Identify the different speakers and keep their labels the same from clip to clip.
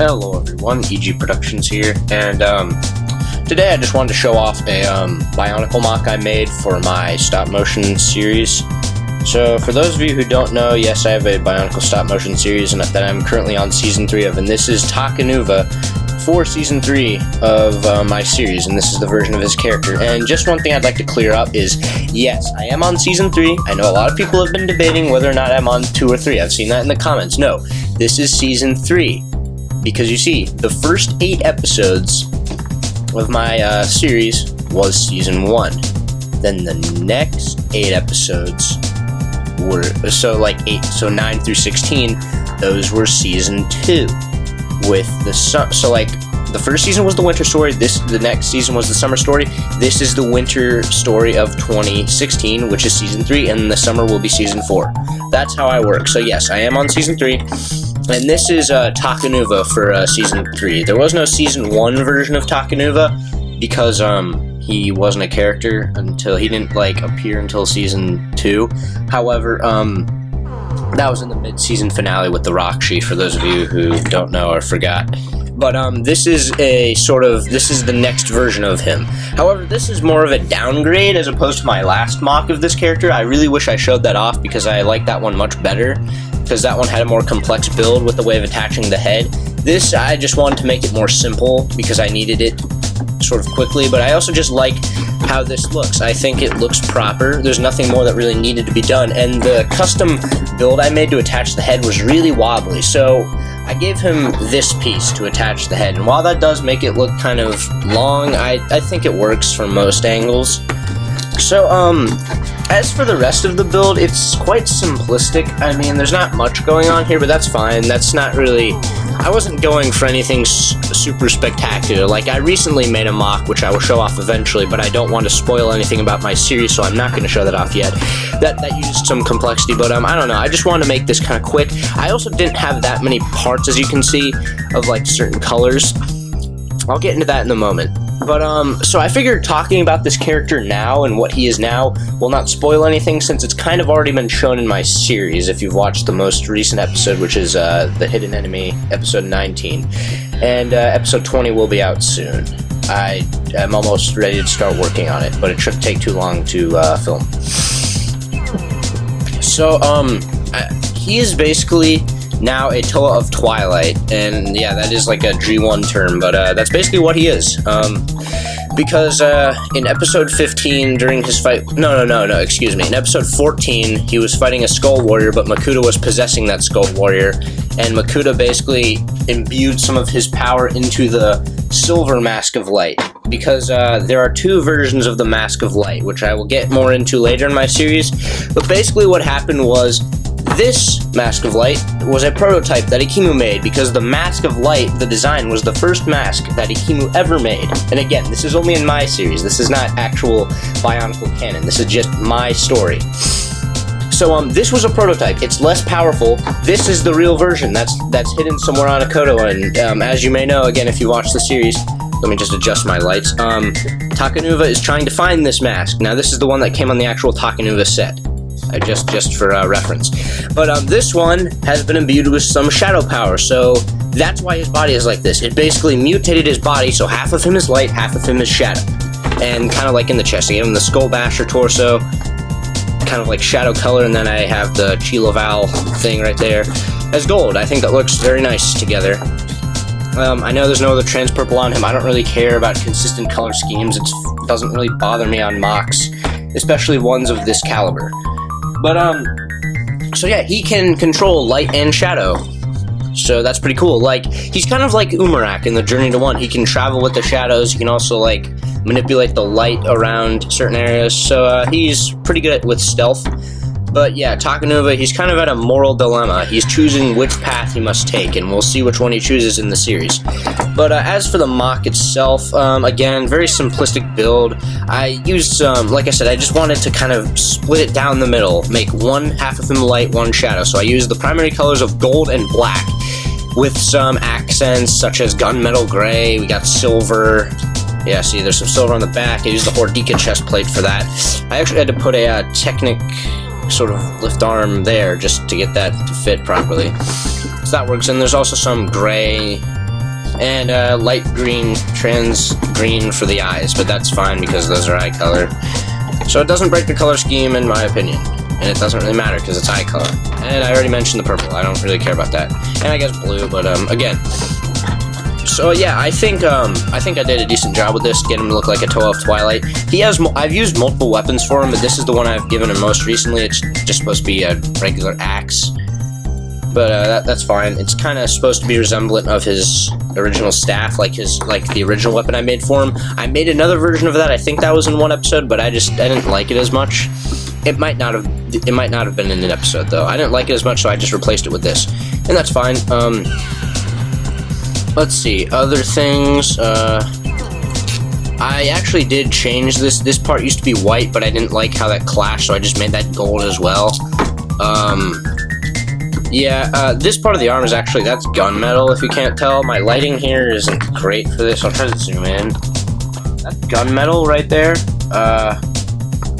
Speaker 1: Hello everyone, EG Productions here, and today I just wanted to show off a Bionicle mock I made for my stop motion series. So for those of you who don't know, yes, I have a Bionicle stop motion series and that I'm currently on Season 3 of, and this is Takanuva for Season 3 of my series, and this is the version of his character. And just one thing I'd like to clear up is, yes, I am on Season 3. I know a lot of people have been debating whether or not I'm on 2 or 3. I've seen that in the comments. No, this is Season 3. Because you see, the first 8 episodes of my series was Season 1. Then the next 8 episodes were, so 9 through 16, those were Season 2. With the the first season was the winter story, the next season was the summer story. This is the winter story of 2016, which is Season 3, and the summer will be Season 4. That's how I work. So yes, I am on Season 3. And this is Takanuva for Season 3. There was no Season 1 version of Takanuva because he wasn't a character until he didn't appear until Season 2. However, that was in the mid-season finale with the rock sheet, for those of you who don't know or forgot. But this is the next version of him. However, this is more of a downgrade as opposed to my last mock of this character. I really wish I showed that off because I like that one much better, because that one had a more complex build with the way of attaching the head. This, I just wanted to make it more simple because I needed it sort of quickly, but I also just like how this looks. I think it looks proper. There's nothing more that really needed to be done, and the custom build I made to attach the head was really wobbly, so I gave him this piece to attach the head, and while that does make it look kind of long, I think it works from most angles. So, as for the rest of the build, it's quite simplistic. I mean, there's not much going on here, but that's fine. That's not really... I wasn't going for anything super spectacular. I recently made a mock, which I will show off eventually, but I don't want to spoil anything about my series, so I'm not going to show that off yet. That used some complexity, but I don't know. I just wanted to make this kind of quick. I also didn't have that many parts, as you can see, of, certain colors. I'll get into that in a moment. But, so I figured talking about this character now and what he is now will not spoil anything, since it's kind of already been shown in my series if you've watched the most recent episode, which is the Hidden Enemy, episode 19. And episode 20 will be out soon. I'm almost ready to start working on it, but it shouldn't take too long to film. So, he is basically now a Toa of Twilight, and yeah, that is a G1 term, but that's basically what he is. Because in episode 15, during his fight, excuse me, in episode 14, he was fighting a Skull Warrior, but Makuta was possessing that Skull Warrior, and Makuta basically imbued some of his power into the Silver Mask of Light, because there are 2 versions of the Mask of Light, which I will get more into later in my series. But basically what happened was, this Mask of Light was a prototype that Ikimu made, because the Mask of Light, the design, was the first mask that Ikimu ever made. And again, this is only in my series. This is not actual Bionicle canon. This is just my story. So this was a prototype. It's less powerful. This is the real version. That's hidden somewhere on Akoto. And as you may know, again, if you watch the series, let me just adjust my lights. Takanuva is trying to find this mask. Now, this is the one that came on the actual Takanuva set. Just for reference. But this one has been imbued with some shadow power, so that's why his body is like this. It basically mutated his body, so half of him is light, half of him is shadow. And kind of like in the chest, I gave him the Skull Basher torso, kind of like shadow color, and then I have the Chiloval thing right there as gold. I think that looks very nice together. I know there's no other trans purple on him. I don't really care about consistent color schemes. It doesn't really bother me on mocks, especially ones of this caliber. But, so yeah, he can control light and shadow, so that's pretty cool. He's kind of like Umarak in the Journey to One. He can travel with the shadows, he can also, manipulate the light around certain areas, so, he's pretty good with stealth. But yeah, Takanuva, he's kind of at a moral dilemma. He's choosing which path he must take, and we'll see which one he chooses in the series. But as for the mock itself, again, very simplistic build. I used like I said, I just wanted to kind of split it down the middle, make one half of him light, one shadow. So I used the primary colors of gold and black, with some accents such as gunmetal gray, we got silver. Yeah, see, there's some silver on the back. I used the Hordika chest plate for that. I actually had to put a Technic sort of lift arm there just to get that to fit properly. So that works. And there's also some gray and light green, trans green for the eyes, but that's fine because those are eye color. So it doesn't break the color scheme in my opinion, and it doesn't really matter because it's eye color. And I already mentioned the purple, I don't really care about that. And I guess blue, but again. So yeah, I think I did a decent job with this, get him to look like a Toa of Twilight. I've used multiple weapons for him, but this is the one I've given him most recently. It's just supposed to be a regular axe. But that's fine. It's kind of supposed to be resemblant of his original staff, like the original weapon I made for him. I made another version of that. I think that was in one episode, but I didn't like it as much. It might not have been in an episode though. I didn't like it as much, so I just replaced it with this, and that's fine. Let's see, other things. I actually did change this. This part used to be white, but I didn't like how that clashed, so I just made that gold as well. Yeah, this part of the arm is actually, that's gunmetal, if you can't tell. My lighting here isn't great for this. I'll try to zoom in. That's gunmetal right there,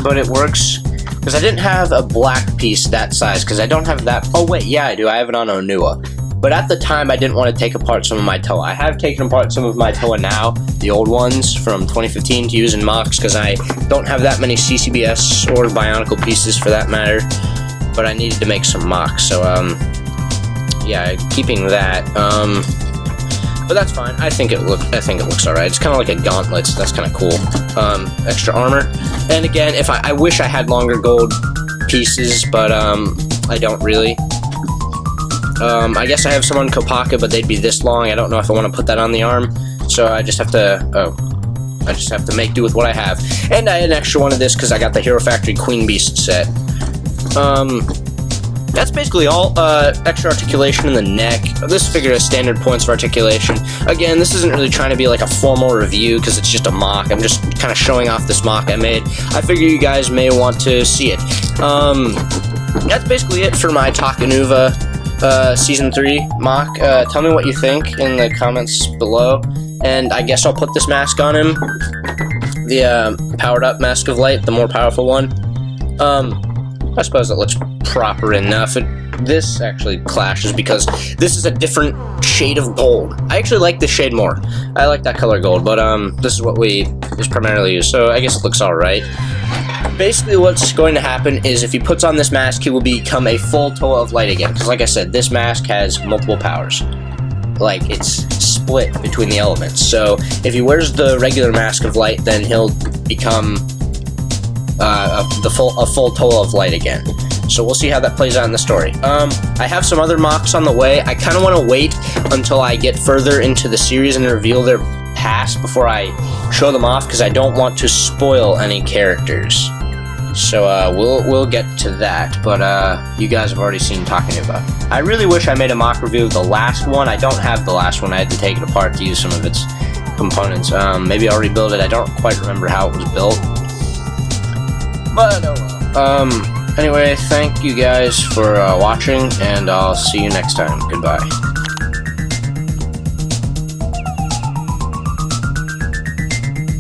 Speaker 1: but it works, because I didn't have a black piece that size, because I don't have that. Oh wait, yeah I do, I have it on Onua. But at the time, I didn't want to take apart some of my Toa. I have taken apart some of my Toa now, the old ones from 2015, to use in mocks, because I don't have that many CCBS or Bionicle pieces for that matter. But I needed to make some mocks, so yeah, keeping that. But that's fine. I think it looks alright. It's kind of like a gauntlet, so that's kind of cool. Extra armor, and again, I wish I had longer gold pieces, but I don't really. I guess I have some on Kopaka, but they'd be this long. I don't know if I want to put that on the arm, so I just have to make do with what I have. And I had an extra one of this because I got the Hero Factory Queen Beast set. That's basically all. Extra articulation in the neck. This figure has standard points of articulation. Again, this isn't really trying to be like a formal review because it's just a mock. I'm just kind of showing off this mock I made. I figure you guys may want to see it. That's basically it for my Takanuva Season 3 mock. Tell me what you think in the comments below. And I guess I'll put this mask on him. The powered up Mask of Light, the more powerful one. I suppose it looks proper enough. This actually clashes because this is a different shade of gold. I actually like this shade more. I like that color gold, but this is what we primarily use, so I guess it looks alright. Basically what's going to happen is if he puts on this mask, he will become a full Toa of Light again, because like I said, this mask has multiple powers. Like, it's split between the elements, so if he wears the regular Mask of Light, then he'll become a full Toa of Light again. So we'll see how that plays out in the story. I have some other mocks on the way. I kind of want to wait until I get further into the series and reveal their past before I show them off, because I don't want to spoil any characters. So we'll get to that, but you guys have already seen Takanuva. I really wish I made a mock review of the last one. I don't have the last one. I had to take it apart to use some of its components. Maybe I'll rebuild it. I don't quite remember how it was built. But oh well. Anyway, thank you guys for watching, and I'll see you next time. Goodbye.